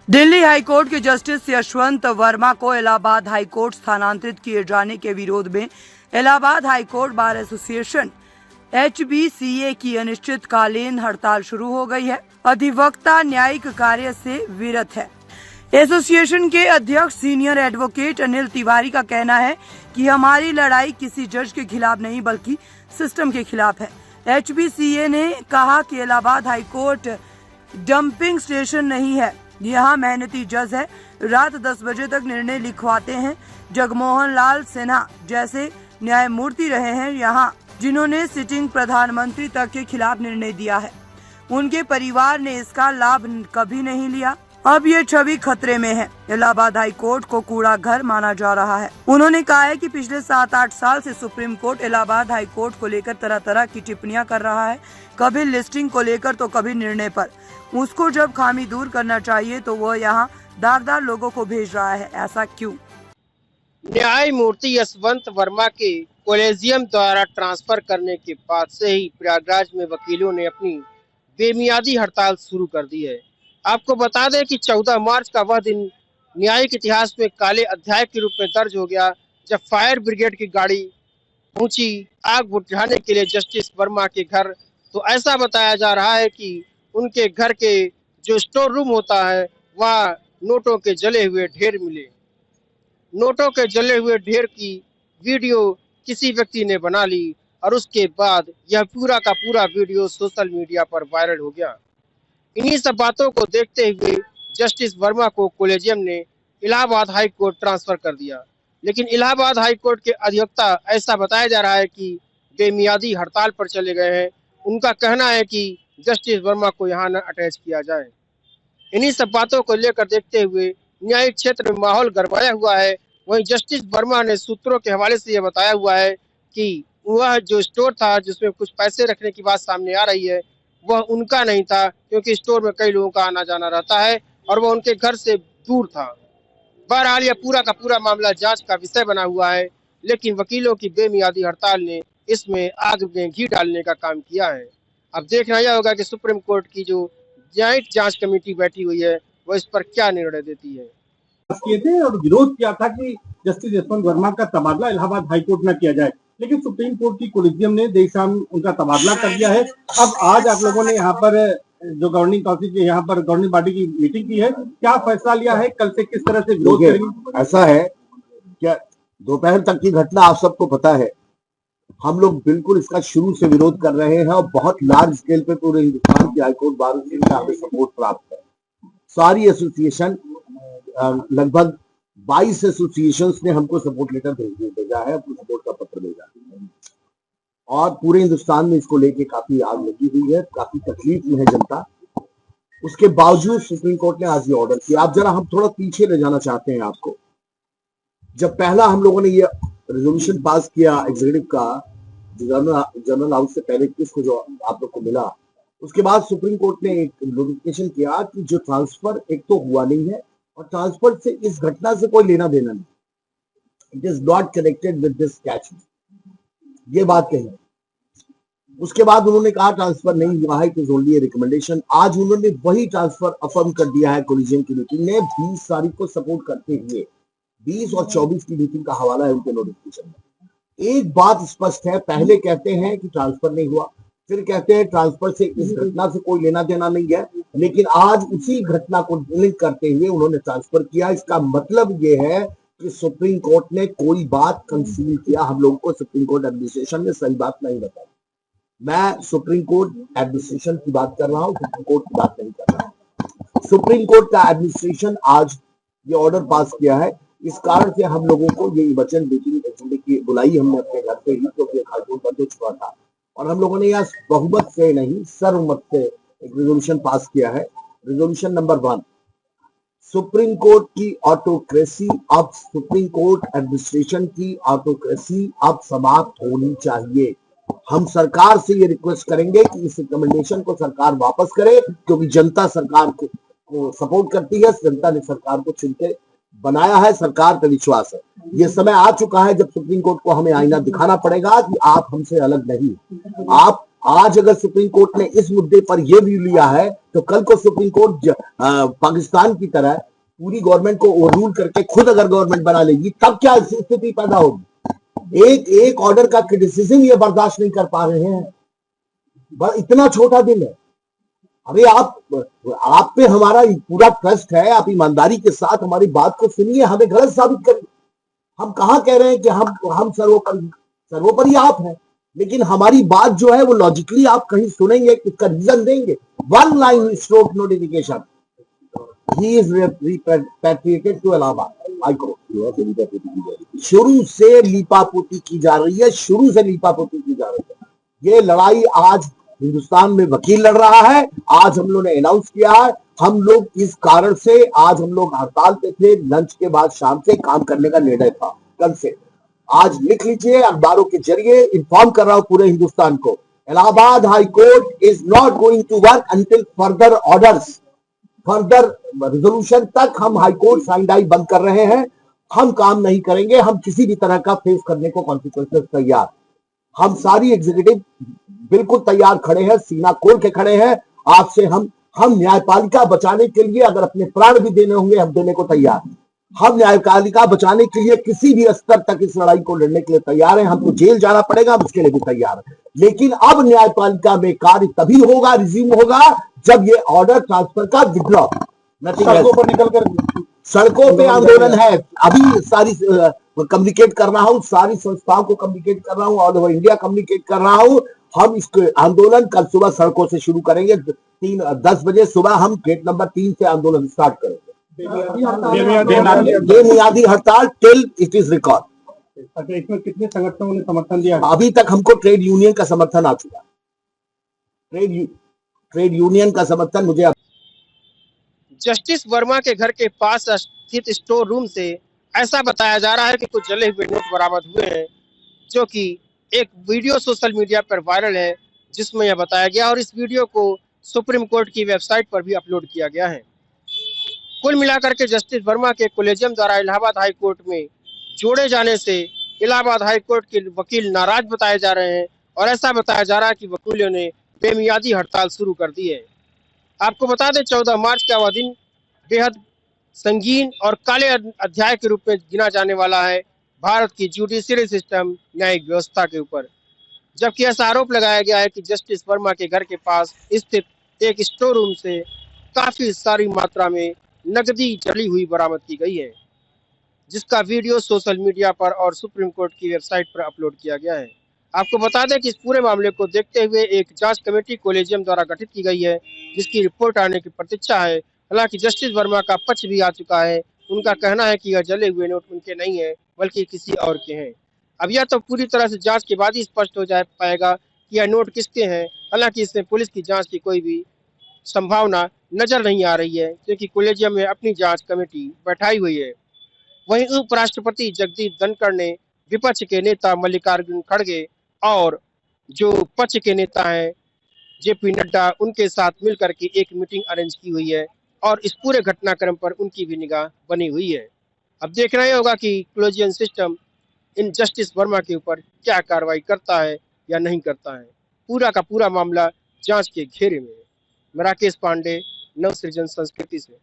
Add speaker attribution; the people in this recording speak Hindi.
Speaker 1: दिल्ली हाईकोर्ट के जस्टिस यशवंत वर्मा को इलाहाबाद हाईकोर्ट स्थानांतरित किए जाने के विरोध में Allahabad high court bar association HBCA की अनिश्चितकालीन हड़ताल शुरू हो गई है। अधिवक्ता न्यायिक कार्य से विरत है। एसोसिएशन के अध्यक्ष सीनियर एडवोकेट अनिल तिवारी का कहना है कि हमारी लड़ाई किसी जज के खिलाफ नहीं बल्कि सिस्टम के खिलाफ है। HBCA ने कहा कि इलाहाबाद हाईकोर्ट डंपिंग स्टेशन नहीं है, यहाँ मेहनती जज है, रात 10 बजे तक निर्णय लिखवाते हैं। जगमोहन लाल सिन्हा जैसे न्यायमूर्ति रहे हैं यहाँ, जिन्होंने सिटिंग प्रधानमंत्री तक के खिलाफ निर्णय दिया है। उनके परिवार ने इसका लाभ कभी नहीं लिया। अब ये छवि खतरे में है। इलाहाबाद हाई कोर्ट को कूड़ा घर माना जा रहा है। उन्होंने कहा है कि पिछले 7-8 साल से supreme court Allahabad high court को लेकर तरह तरह की टिप्पणियां कर रहा है, कभी लिस्टिंग को लेकर तो कभी निर्णय पर। उसको जब खामी दूर करना चाहिए तो वो यहाँ दागदार लोगों को भेज रहा है, ऐसा क्यों?
Speaker 2: न्यायमूर्ति यशवंत वर्मा के कॉलेजियम द्वारा ट्रांसफर करने के बाद से ही प्रयागराज में वकीलों ने अपनी बेमियादी हड़ताल शुरू कर दी है। आपको बता दें कि 14 मार्च का वह दिन न्यायिक इतिहास में काले अध्याय के रूप में दर्ज हो गया, जब फायर ब्रिगेड की गाड़ी पहुंची आग बुझाने के लिए जस्टिस वर्मा के घर। तो ऐसा बताया जा रहा है कि उनके घर के जो स्टोर रूम होता है वहाँ नोटों के जले हुए ढेर मिले। नोटों के जले हुए ढेर की वीडियो किसी व्यक्ति ने बना ली और उसके बाद यह पूरा का पूरा वीडियो सोशल मीडिया पर वायरल हो गया। इन्हीं सब बातों को देखते हुए जस्टिस वर्मा को कॉलेजियम ने इलाहाबाद हाई कोर्ट ट्रांसफर कर दिया, लेकिन इलाहाबाद हाई कोर्ट के अधिवक्ता ऐसा बताया जा रहा है कि बेमियादी हड़ताल पर चले गए हैं। उनका कहना है कि जस्टिस वर्मा को यहाँ न अटैच किया जाए। इन्हीं सब बातों को लेकर देखते हुए न्यायिक क्षेत्र में माहौल गरमाया हुआ है। वहीं जस्टिस वर्मा ने सूत्रों के हवाले से यह बताया हुआ है कि वह जो स्टोर था जिसमें कुछ पैसे रखने की बात सामने आ रही है वह उनका नहीं था, क्योंकि स्टोर में कई लोगों का आना जाना रहता है और वह उनके घर से दूर था। बहरहाल यह पूरा का पूरा मामला जांच का विषय बना हुआ है, लेकिन वकीलों की बेमियादी हड़ताल ने इसमें आग में घी डालने का काम किया है। अब देखना यह होगा कि सुप्रीम कोर्ट की जो न्यायिक जांच कमेटी बैठी हुई है वह इस पर क्या निर्णय देती है।
Speaker 3: किए थे और विरोध किया था कि जस्टिस यशवंत वर्मा का तबादला इलाहाबाद हाईकोर्ट में किया जाए, लेकिन सुप्रीम कोर्ट की कोलिजियम ने देर शाम उनका तबादला कर दिया है। अब आज आप लोगों ने यहाँ पर जो गवर्निंग काउंसिल की यहाँ पर गवर्निंग बॉडी की मीटिंग की है, क्या फैसला लिया है, कल से किस तरह से विरोध करेंगे?
Speaker 4: ऐसा है क्या, दोपहर तक की घटना आप सबको पता है। हम लोग बिल्कुल इसका शुरू से विरोध कर रहे हैं और बहुत लार्ज स्केल पे पूरे हिंदुस्तान की हाईकोर्ट बार का हमें सपोर्ट प्राप्त है। सारी एसोसिएशन लगभग 22 एसोसिएशंस ने हमको सपोर्ट लेटर भेजा है, अपने सपोर्ट का पत्र भेजा है और पूरे हिंदुस्तान में इसको लेके काफी आग लगी हुई है, काफी तकलीफ में है जनता। उसके बावजूद सुप्रीम कोर्ट ने आज ये ऑर्डर किया। आप जरा हम थोड़ा पीछे ले जाना चाहते हैं आपको। जब पहला हम लोगों ने ये रेजोल्यूशन पास किया एग्जीक्यूटिव का जनरल हाउस से पहले किसको जो आप लोग को मिला, उसके बाद सुप्रीम कोर्ट ने एक नोटिफिकेशन किया कि जो ट्रांसफर एक तो हुआ नहीं है और ट्रांसफर से इस घटना से कोई लेना देना नहीं, it is not connected with this catch, ये बात कही। उसके बाद उन्होंने कहा ट्रांसफर नहीं हुआ है, it is only A recommendation. आज उन्होंने वही ट्रांसफर अफर्म कर दिया है कोलिजियम की मीटिंग ने 20 तारीख को सपोर्ट करते हुए। 20 और 24 की मीटिंग का हवाला है उनके नोटिफिकेशन में। एक बात स्पष्ट है, पहले कहते हैं कि ट्रांसफर नहीं हुआ, फिर कहते हैं ट्रांसफर से इस घटना से कोई लेना देना नहीं है, लेकिन आज उसी घटना को लिंक करते हुए उन्होंने ट्रांसफर किया। इसका मतलब ये है कि सुप्रीम कोर्ट ने कोई बात कंसील किया हम लोगों को। सुप्रीम कोर्ट एडमिनिस्ट्रेशन ने सही बात नहीं बताई। मैं सुप्रीम कोर्ट एडमिनिस्ट्रेशन की बात कर रहा हूँ, सुप्रीम कोर्ट की बात नहीं कर रहा हूँ। सुप्रीम कोर्ट का एडमिनिस्ट्रेशन आज ये ऑर्डर पास किया है। इस कारण से हम लोगों को ये वचन मीटिंग की बुलाई हमने अपने घर पे ही, क्योंकि हाईकोर्ट बंद हो चुका था और हम लोगों ने यहाँ बहुमत से नहीं सर्वमत से एक रेजोल्यूशन पास किया है। रेजोल्यूशन नंबर 1, सुप्रीम कोर्ट की ऑटोक्रेसी अब, सुप्रीम कोर्ट एडमिनिस्ट्रेशन की ऑटोक्रेसी अब समाप्त होनी चाहिए। हम सरकार से ये रिक्वेस्ट करेंगे कि इस रिकमेंडेशन को सरकार वापस करे, क्योंकि जनता सरकार को सपोर्ट करती है। जनता ने सरकार को चुन के बनाया है, सरकार का विश्वास है। ये समय आ चुका है जब सुप्रीम कोर्ट को हमें आईना दिखाना पड़ेगा कि आप हमसे अलग नहीं। आप आज अगर सुप्रीम कोर्ट ने इस मुद्दे पर यह व्यू लिया है तो कल को सुप्रीम कोर्ट पाकिस्तान की तरह पूरी गवर्नमेंट को ओवररूल करके खुद अगर गवर्नमेंट बना लेगी, तब क्या स्थिति पैदा होगी। एक एक ऑर्डर का क्रिटिसिज्म ये बर्दाश्त नहीं कर पा रहे हैं। इतना छोटा दिन है। अरे आप पे हमारा पूरा ट्रस्ट है, आप ईमानदारी के साथ हमारी बात को सुनिए, हमें गलत साबित करिए। हम कहां कह रहे हैं कि हम सर्वोपरि आप हैं, लेकिन हमारी बात जो है वो लॉजिकली आप कहीं सुनेंगे, इसका रीजन देंगे। One line stroke notification, he is repatriated to Allahabad high court. शुरू से लीपापोती की जा रही है, शुरू से लीपापोती की जा रही है। ये लड़ाई आज हिंदुस्तान में वकील लड़ रहा है। आज हम लोग ने अनाउंस किया है, हम लोग इस कारण से आज हम लोग हड़ताल पे थे। लंच के बाद शाम से काम करने का निर्णय था कल से। आज लिख लीजिए, अखबारों के जरिए इन्फॉर्म कर रहा हूं पूरे हिंदुस्तान को, Allahabad high court is not going to work until further orders, further resolution तक हम हाई कोर्ट साइंडाई बंद कर रहे हैं। हम काम नहीं करेंगे, हम किसी भी तरह का फेस करने को कॉन्सिक्वेंसेस तैयार। हम सारी एग्जीक्यूटिव बिल्कुल तैयार खड़े हैं, सीना खोल के खड़े हैं। आपसे हम न्यायपालिका बचाने के लिए अगर अपने प्राण भी देने होंगे, हम देने को तैयार। हम न्यायपालिका बचाने के लिए किसी भी स्तर तक इस लड़ाई को लड़ने के लिए तैयार हैं। हमको जेल जाना पड़ेगा, हम उसके लिए भी तैयार हैं। लेकिन अब न्यायपालिका में कार्य तभी होगा, रिज्यूम होगा, जब ये ऑर्डर ट्रांसफर का विड्रॉ। सड़कों पर निकलकर, सड़कों पे आंदोलन है। अभी सारी कम्युनिकेट कर रहा हूं, सारी संस्थाओं को कम्युनिकेट कर रहा हूं, ऑल ओवर इंडिया कम्युनिकेट कर रहा हूं। हम इसके आंदोलन कल सुबह सड़कों से शुरू करेंगे। 10 बजे सुबह हम गेट नंबर 3 से आंदोलन स्टार्ट करेंगे। बेमियादी हड़ताल टिल इट इज रिकॉर्ड।
Speaker 3: अच्छा, इसमें कितने संगठनों ने समर्थन दिया?
Speaker 4: अभी तक हमको ट्रेड यूनियन का समर्थन आ चुका है। ट्रेड यूनियन का समर्थन मुझे।
Speaker 2: जस्टिस वर्मा के घर के पास स्थित स्टोर रूम से ऐसा बताया जा रहा है कि कुछ जले हुए नोट बरामद हुए हैं, जो कि एक वीडियो सोशल मीडिया पर वायरल है, जिसमें यह बताया गया और इस वीडियो को सुप्रीम कोर्ट की वेबसाइट पर भी अपलोड किया गया है। कुल मिलाकर के जस्टिस वर्मा के कोलेजियम द्वारा इलाहाबाद हाई कोर्ट में जोड़े जाने से इलाहाबाद हाई कोर्ट के वकील नाराज बताए जा रहे हैं और ऐसा बताया जा रहा है कि वकीलों ने बेमियादी हड़ताल शुरू कर दी है। आपको बता दें, 14 मार्च का वह दिन बेहद संगीन और काले अध्याय के रूप में गिना जाने वाला है भारत की जुडिशियरी सिस्टम, न्यायिक व्यवस्था के ऊपर। जबकि ऐसा आरोप लगाया गया है कि जस्टिस वर्मा के घर के पास स्थित एक स्टोर रूम से काफी सारी मात्रा में नकदी जली हुई बरामद की गई है, जिसका वीडियो सोशल मीडिया पर और सुप्रीम कोर्ट की वेबसाइट पर अपलोड किया गया है। आपको बता दें कि इस पूरे मामले को देखते हुए एक जांच कमेटी कोलेजियम द्वारा गठित की गई है, जिसकी रिपोर्ट आने की प्रतीक्षा है। हालांकि जस्टिस वर्मा का पक्ष भी आ चुका है। उनका कहना है कि यह जले हुए नोट उनके नहीं है, बल्कि किसी और के हैं। अब यह तो पूरी तरह से जांच के बाद ही स्पष्ट हो जा पाएगा कि यह नोट किसके हैं। हालांकि इसमें पुलिस की जांच की कोई भी संभावना नजर नहीं आ रही है, क्योंकि कोलेजियम में अपनी जांच कमेटी बैठाई हुई है। वहीं उपराष्ट्रपति जगदीप धनखड़ ने विपक्ष के नेता मल्लिकार्जुन खड़गे और जो पक्ष के नेता हैं जेपी नड्डा, उनके साथ मिलकर के एक मीटिंग अरेंज की हुई है और इस पूरे घटनाक्रम पर उनकी भी निगाह बनी हुई है। अब देखना ही होगा कि collegium system in justice Verma के ऊपर क्या कार्रवाई करता है या नहीं करता है। पूरा का पूरा मामला जांच के घेरे में है। मैं राकेश पांडे, नवसृजन संस्कृति से।